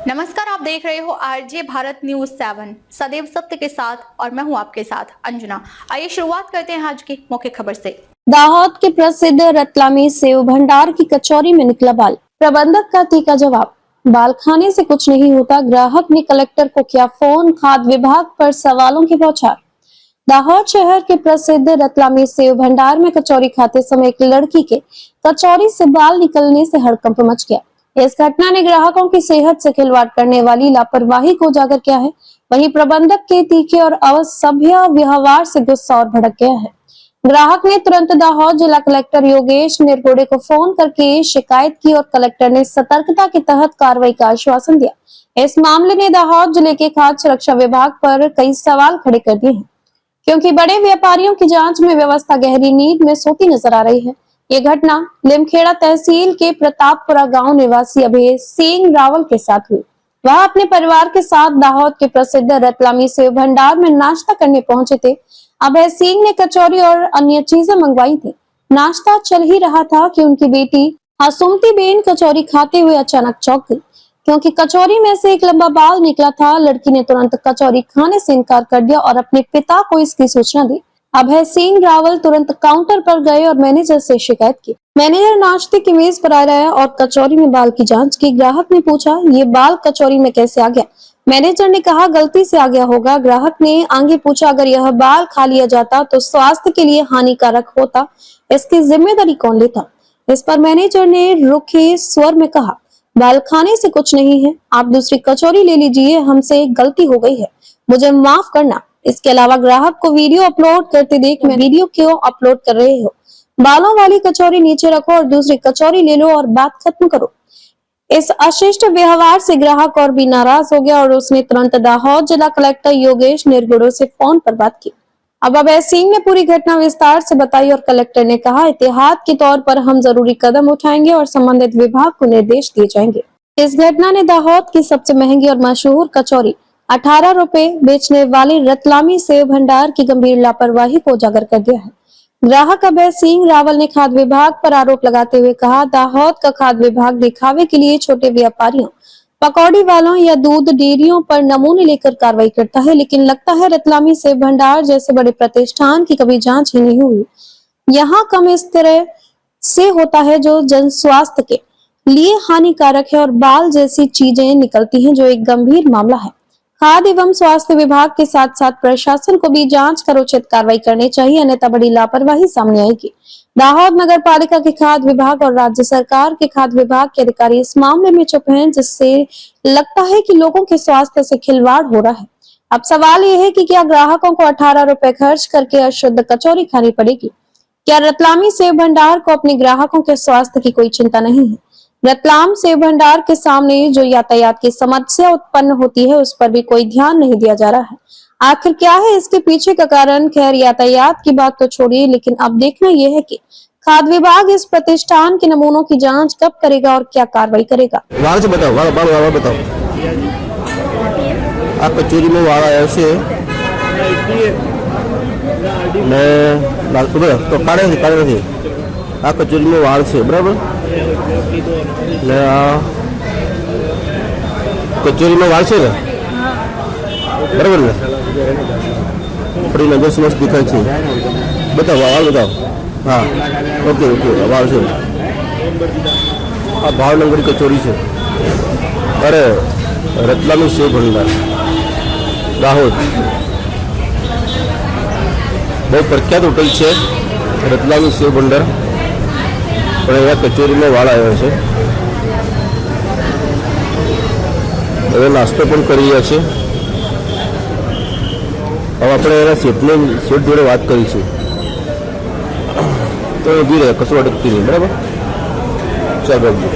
नमस्कार, आप देख रहे हो आरजे भारत न्यूज 7 सदैव सत्य के साथ और मैं हूं आपके साथ अंजना। आइए शुरुआत करते हैं आज की मुख्य खबर से। दाहोद के प्रसिद्ध रतलामी सेव भंडार की कचौरी में निकला बाल, प्रबंधक का तीखा जवाब, बाल खाने से कुछ नहीं होता, ग्राहक ने कलेक्टर को किया फोन, खाद्य विभाग पर सवालों की बौछार। दाहोद शहर के प्रसिद्ध रतलामी सेव भंडार में कचौरी खाते समय एक लड़की के कचौरी से बाल निकलने से हड़कंप मच गया। इस घटना ने ग्राहकों की सेहत से खिलवाड़ करने वाली लापरवाही को उजागर किया है। वहीं प्रबंधक के तीखे और असभ्य व्यवहार से गुस्सा और भड़क गया है। ग्राहक ने तुरंत दाहोद जिला कलेक्टर योगेश निरगुड़े को फोन करके शिकायत की और कलेक्टर ने सतर्कता के तहत कार्रवाई का आश्वासन दिया। इस मामले ने दाहोद जिले के खाद्य सुरक्षा विभाग पर कई सवाल खड़े कर दिए हैं, क्योंकि बड़े व्यापारियों की जांच में व्यवस्था गहरी नींद में सोती नजर आ रही है। ये घटना लिमखेड़ा तहसील के प्रतापपुरा गांव निवासी अभय सिंह रावल के साथ हुई। वह अपने परिवार के साथ दाहोद के प्रसिद्ध रतलामी सेव भंडार में नाश्ता करने पहुंचे थे। अभय सिंह ने कचौरी और अन्य चीजें मंगवाई थी। नाश्ता चल ही रहा था कि उनकी बेटी हसुमती बेन कचौरी खाते हुए अचानक चौंक गई, क्योंकि कचौरी में से एक लंबा बाल निकला था। लड़की ने तुरंत कचौरी खाने से इनकार कर दिया और अपने पिता को इसकी सूचना दी। अभय सिंह रावल तुरंत काउंटर पर गए और मैनेजर से शिकायत की। मैनेजर नाश्ते की मेज पर आया और कचौरी में बाल की जांच की। ग्राहक ने पूछा, ये बाल कचौरी में कैसे आ गया? मैनेजर ने कहा, गलती से आ गया होगा। ग्राहक ने आगे पूछा, अगर यह बाल खा लिया जाता तो स्वास्थ्य के लिए हानिकारक होता, इसकी जिम्मेदारी कौन लेता? इस पर मैनेजर ने रुखे स्वर में कहा, बाल खाने से कुछ नहीं है, आप दूसरी कचौरी ले लीजिए, हमसे गलती हो गई है, मुझे माफ करना। इसके अलावा ग्राहक को वीडियो अपलोड करते देख, मैं वीडियो क्यों अपलोड कर रहे हो? बालों वाली कचौरी नीचे रखो और दूसरी कचौरी ले लो और बात खत्म करो। इस अशिष्ट व्यवहार से ग्राहक और भी नाराज हो गया और उसने तुरंत दाहोद जिला कलेक्टर योगेश निरगुड़े से फोन पर बात की। अब अभय सिंह ने पूरी घटना विस्तार से बताई और कलेक्टर ने कहा, एहतियात के तौर पर हम जरूरी कदम उठाएंगे और संबंधित विभाग को निर्देश दिए जाएंगे। इस घटना ने दाहोद की सबसे महंगी और मशहूर कचौरी 18 रुपए बेचने वाले रतलामी सेव भंडार की गंभीर लापरवाही को उजागर कर दिया है। ग्राहक अभय सिंह रावल ने खाद्य विभाग पर आरोप लगाते हुए कहा, दाहोद का खाद्य विभाग दिखावे के लिए छोटे व्यापारियों, पकौड़ी वालों या दूध डेयरियों पर नमूने लेकर कार्रवाई करता है, लेकिन लगता है रतलामी सेव भंडार जैसे बड़े प्रतिष्ठान की कभी जांच ही नहीं हुई। यहाँ कम इस तरह से होता है जो जन स्वास्थ्य के लिए हानिकारक है और बाल जैसी चीजें निकलती हैं, जो एक गंभीर मामला है। खाद्य एवं स्वास्थ्य विभाग के साथ साथ प्रशासन को भी जांच कर उचित कार्रवाई करनी चाहिए, अन्यथा बड़ी लापरवाही सामने आएगी। दाहोद नगर पालिका के खाद्य विभाग और राज्य सरकार के खाद्य विभाग के अधिकारी इस मामले में चुप हैं, जिससे लगता है कि लोगों के स्वास्थ्य से खिलवाड़ हो रहा है। अब सवाल ये है कि क्या ग्राहकों को 18 रुपए खर्च करके अशुद्ध कचौरी खानी पड़ेगी? क्या रतलामी सेव भंडार को अपने ग्राहकों के स्वास्थ्य की कोई चिंता नहीं है? रतलाम सेव भंडार के सामने जो यातायात की समस्या उत्पन्न होती है, उस पर भी कोई ध्यान नहीं दिया जा रहा है। आखिर क्या है इसके पीछे का कारण? खैर, यातायात की बात तो छोड़िए, लेकिन अब देखना यह है कि खाद्य विभाग इस प्रतिष्ठान के नमूनों की जांच कब करेगा और क्या कार्रवाई करेगा। वाल से बताओ, वाल बताओ। आप कचौरी में वाल आया से मैं तो काढ़े थे आ कचौरी में वाल છે બરાબર ને આ કચોરીમાં વાળ છે ને બરાબર ને આપણી નજર સમક્ષ દેખાય છે बताओ वाल बताओ हाँ ओके वाल છે આ ભાવનગરી કચોરી છે અરે રતલામી સેવ ભંડાર દાહોદ બહુ પ્રખ્યાત હોટલ છે રતલામી સેવ ભંડાર પણ અહીંયા કચોરીમાં વાળ આવ્યો છે હવે નાસ્તો પણ કરી રહ્યા છે હવે આપણે એના શેઠ જોડે વાત કરી છે તો ઊભી રહે કશું અડકતી નહીં બરાબર ચાલ બાબુ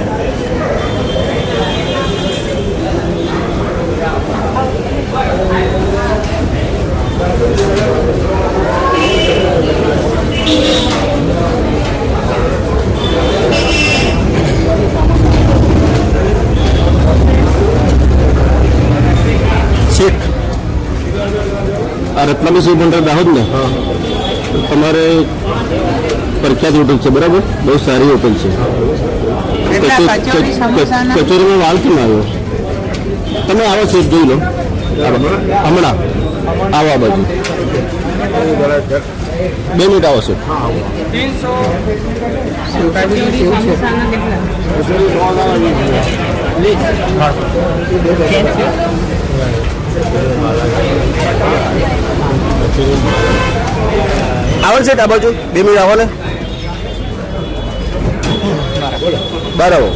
रतलामी सेव भंडार दाहोद ने તમારે પ્રખ્યાત હોટલ છે બરાબર, બહુ સારી હોટલ છે। કચોરીમાં વાલ કેમ આવ્યો? તમે આવો સીટ જોઈ લો હમણાં આવો આ બાજુ 2 મિનિટ આવો સીટ આવો સીટ આ બાજુ 2 મિનિટ આવો ને બરાબર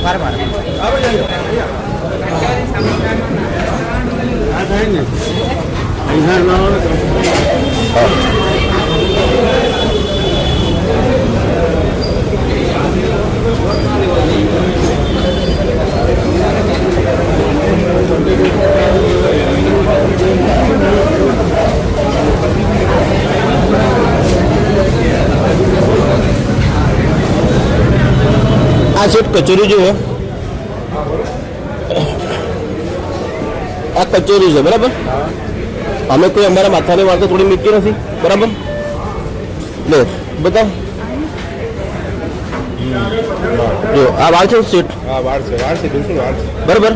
આ સીટ કચોરી જુઓ આ કચોરી છે બરાબર અમે કોઈ અમારા માથાની વાળતો થોડી મીઠી નથી બરાબર લે બતાવ જો આ વાળ છે સીટ બરાબર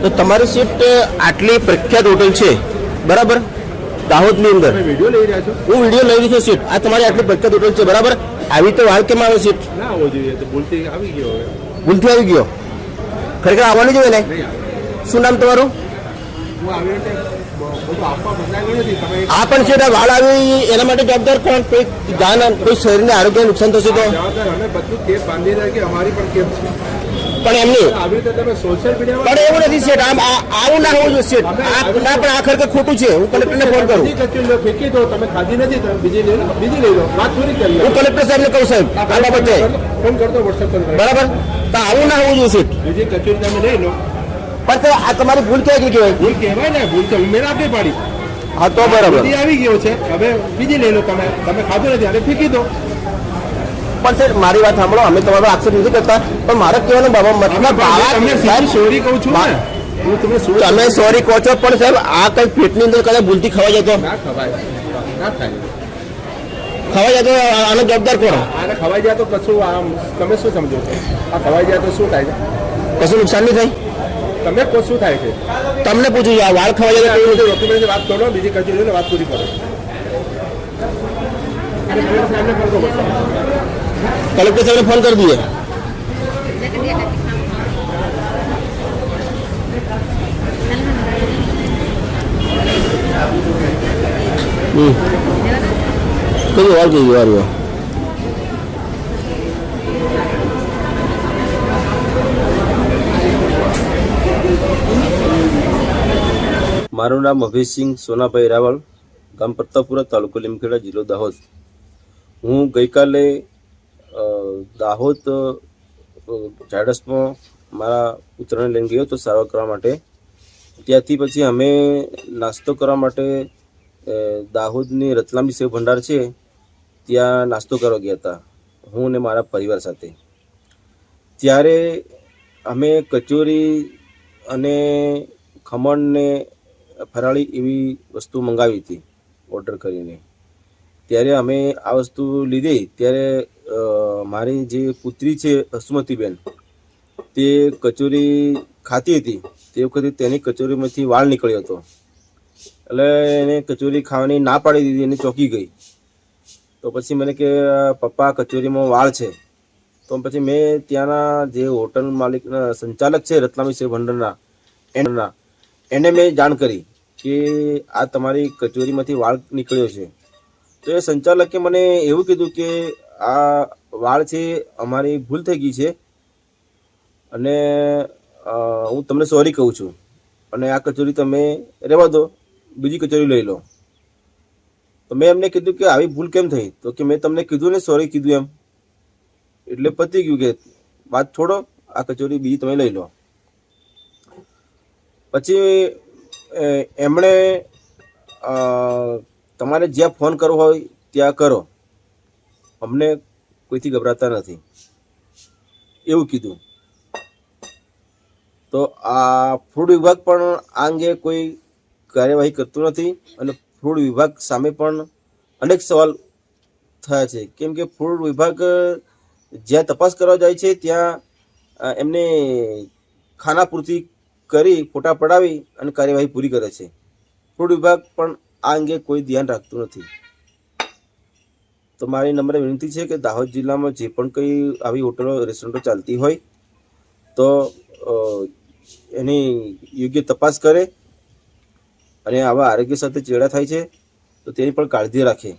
તો તમારી સીટ આટલી પ્રખ્યાત હોટલ છે બરાબર દાહોદની અંદર હું વિડીયો લઈ રહી છું સીટ આ તમારી આટલી પ્રખ્યાત હોટલ છે બરાબર આવી તો વાળ કેમ આવે સીટ ભૂલથી આવી ગયો ખરેખર આવવાની જોઈએ ને શું નામ તમારું આ પણ છે વાળ આવી એના માટે જવાબદાર કોણ કોઈ જાન કોઈ શરીરને આરોગ્ય નુકસાન થશે તો પણ એમની પણ એવું નથી સેટ આવું ના હોવું જોઈએ સેટ ના પણ આ ખરેખર ખોટું છે હું કલેક્ટરને ફોન કરું ફેંકી દો તમે ખાધી નથી તમે બીજી લઈ લો વાત થોડી કરી હું કલેક્ટર સાહેબને કહું સાહેબ આ બાબતે ફોન કરતો વોટ્સએપ પર બરાબર તો આવું ના હોવું જોઈએ સેટ બીજી કચોરી તમે લઈ લો પણ તો આ તમારી ભૂલ કહેવાય કે ભૂલ કહેવાય ને ભૂલ તો મેં આપી પાડી હા તો બરાબર આવી ગયો છે હવે બીજી લઈ લો તમે ખાધું નથી હવે ફેંકી દો પણ સર મારી વાત સાંભળો અમે તમારો આક્ષેપ નથી કરતા પણ મારે કહેવાનો બાબા મતલબ સોરી કહું છું ને હું તમને તમે સોરી કહો છો પણ સાહેબ આ કઈ પેટની અંદર કદાચ ભૂલથી ખવાઈ જાય તો ના ખવાય ના થાય ખવાઈ જાય તો આનો જવાબદાર કોણ આને ખવાઈ જાય તો કશું આમ તમે શું સમજો છો આ ખવાઈ જાય તો શું થાય છે કશું નુકસાન નહીં થાય તમે કહો શું થાય છે તમને પૂછું આ વાળ ખવાઈ જાય તો ડોક્યુમેન્ટની વાત કરો બીજી કચોરી વાત પૂરી કરો કલેક્ટર સાહેબને ફોન કરી દઈએ કયું વાર કઈ વાર મારું નામ અભયસિંહ સોનાભાઈ રાવળ, ગામ પ્રતાપપુરા, તાલુકો લીમખેડા, જિલ્લો દાહોદ. હું ગઈકાલે દાહોદ ઝાડસમાં મારા પુત્રને લઈને ગયો હતો સારવાર કરવા માટે. ત્યાંથી પછી અમે નાસ્તો કરવા માટે દાહોદની રતલામી સેવ ભંડાર છે ત્યાં નાસ્તો કરવા ગયા હતા, હું અને મારા પરિવાર સાથે. ત્યારે અમે કચોરી અને ખમણને ફરાળી એવી વસ્તુ મંગાવી હતી ઓર્ડર કરીને. ત્યારે અમે આ વસ્તુ લીધી ત્યારે મારી જે પુત્રી છે હસમતીબેન, તે કચોરી ખાતી હતી. તે વખતે તેની કચોરીમાંથી વાળ નીકળ્યો હતો, એટલે એને કચોરી ખાવાની ના પાડી દીધી, એને ચોંકી ગઈ. તો પછી મને કે પપ્પા કચોરીમાં વાળ છે. તો પછી મેં ત્યાંના જે હોટલ માલિક સંચાલક છે રતલામી સેવ ભંડારના એને મેં જાણ કરી કે આ તમારી કચોરીમાંથી વાળ નીકળ્યો છે. તો એ સંચાલકે મને એવું કીધું કે આ વાળ છે અમારી ભૂલ થઈ ગઈ છે અને હું તમને સોરી કહું છું અને આ કચોરી તમે રહેવા દો, બીજી કચોરી લઈ લો. તો મેં એમને કીધું કે આવી ભૂલ કેમ થઈ? તો કે મેં તમને કીધું ને સોરી કીધું એમ, એટલે પતી ગયું કે વાત છોડો, આ કચોરી બીજી તમે લઈ લો. પછી એમણે તમારે જ્યાં ફોન કરવો હોય ત્યાં કરો, અમને કોઈથી ગભરાતા નથી એવું કીધું. તો આ ફૂડ વિભાગ પણ આ અંગે કોઈ કાર્યવાહી કરતું નથી અને ફૂડ વિભાગ સામે પણ અનેક સવાલ થયા છે. કેમ કે ફૂડ વિભાગ જ્યાં તપાસ કરવા જાય છે ત્યાં એમને ખાના પૂરતી કરી ફોટા પડાવી અને કાર્યવાહી પૂરી કરે છે. ફૂડ વિભાગ પણ આ અંગે કોઈ ધ્યાન રાખતું નથી. તો મારી નમ્ર વિનંતી છે કે દાહોદ જિલ્લામાં જે પણ કંઈ આવી હોટલો રેસ્ટોરન્ટો ચાલતી હોય તો એની યોગ્ય તપાસ કરે અને આવા આરોગ્ય સાથે ચેડા થાય છે તો તેની પણ કાળજી રાખે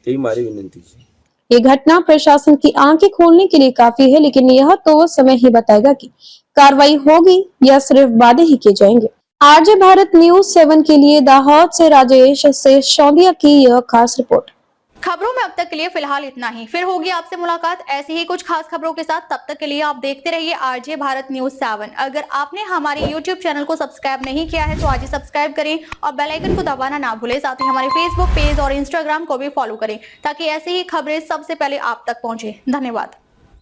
તેવી મારી विनती है. ये घटना प्रशासन की आंखें खोलने के लिए काफी है, लेकिन यह तो समय ही बताएगा कि कार्रवाई होगी या सिर्फ वादे ही किए जाएंगे। आरजे भारत न्यूज 7 के लिए दाहोद से राजेश सिसोदिया की यह खास रिपोर्ट। खबरों में अब तक के लिए फिलहाल इतना ही। फिर होगी आपसे मुलाकात ऐसी ही कुछ खास खबरों के साथ। तब तक के लिए आप देखते रहिए आरजे भारत न्यूज 7। अगर आपने हमारे YouTube चैनल को सब्सक्राइब नहीं किया है तो आज ही सब्सक्राइब करें और बेल आइकन को दबाना ना भूलें। साथ ही हमारे Facebook पेज और Instagram को भी फॉलो करें ताकि ऐसी ही खबरें सबसे पहले आप तक पहुंचे। धन्यवाद।